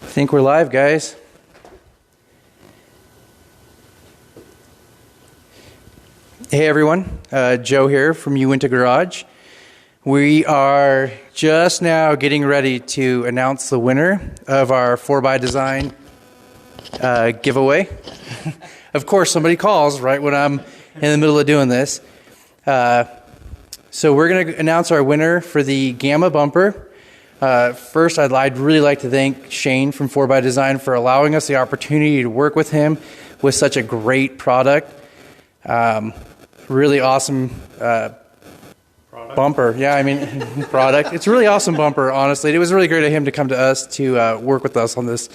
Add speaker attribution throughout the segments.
Speaker 1: think we're live, guys. Hey everyone, Joe here from Uinta Garage. We are just now getting ready to announce the winner of our 4x giveaway. Of course, somebody calls right when I'm in the middle of doing this. So we're going to announce our winner for the Gamma bumper. First, I'd really like to thank Shane from 4x for allowing us the opportunity to work with him with such a great product. Really awesome bumper. Yeah, I mean, product. It's a really awesome bumper, honestly. It was really great of him to come to us to work with us on this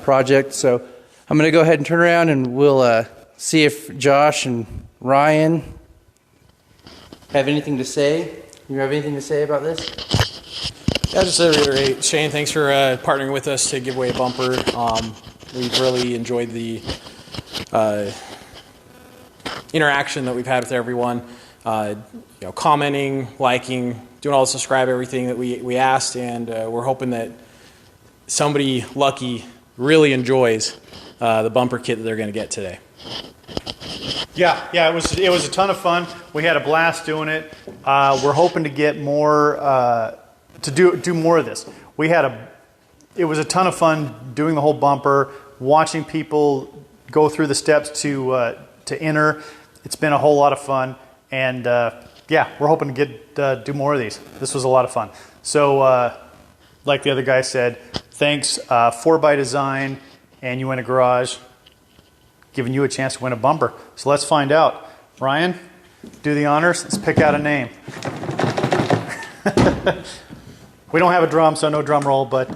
Speaker 1: project. So I'm going to go ahead and turn around and we'll see if Josh and Ryan have anything to say. You have anything to say about this?
Speaker 2: Yeah, just to reiterate, Shane, thanks for partnering with us to give away a bumper. We've really enjoyed the interaction that we've had with everyone. Commenting, liking, doing all the subscribe, everything that we asked, and we're hoping that somebody lucky really enjoys the bumper kit that they're going to get today.
Speaker 3: Yeah, it was a ton of fun. We had a blast doing it. We're hoping to get more to do more of this. It was a ton of fun doing the whole bumper, watching people go through the steps to enter. It's been a whole lot of fun, and yeah, we're hoping to do more of these. This was a lot of fun. So, like the other guy said, thanks 4x and Uinta Garage, giving you a chance to win a bumper. So let's find out. Ryan, do the honors. Let's pick out a name. We don't have a drum, so no drum roll, but...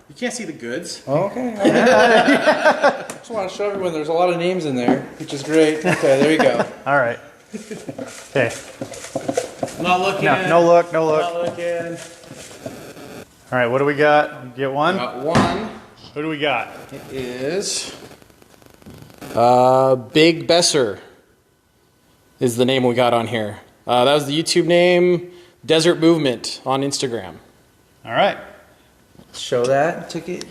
Speaker 2: You can't see the goods.
Speaker 1: Oh, okay. I just want to show everyone there's a lot of names in there, which is great. Okay, there you go.
Speaker 3: All right. Okay.
Speaker 2: Not looking.
Speaker 3: No look.
Speaker 2: Not looking.
Speaker 3: All right, what do we got? Get one?
Speaker 2: Got one.
Speaker 3: Who do we got?
Speaker 2: It is Big Besser is the name we got on here. That was the YouTube name, Desert Movement on Instagram.
Speaker 3: All right.
Speaker 1: Show that ticket.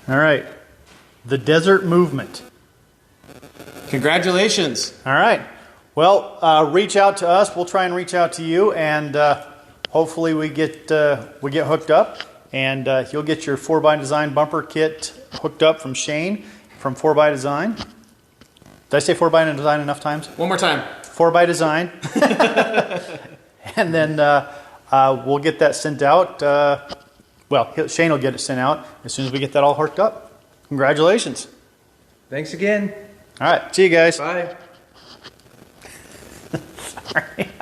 Speaker 3: All right. The Desert Movement.
Speaker 2: Congratulations.
Speaker 3: All right. Well, reach out to us. We'll try and reach out to you, and hopefully we get hooked up, and you'll get your 4x bumper kit hooked up from Shane from 4x. Did I say 4x enough times?
Speaker 2: One more time.
Speaker 3: 4x. And then we'll get that sent out. Shane will get it sent out as soon as we get that all hooked up. Congratulations.
Speaker 1: Thanks again.
Speaker 3: All right. See you guys.
Speaker 1: Bye.
Speaker 3: Sorry.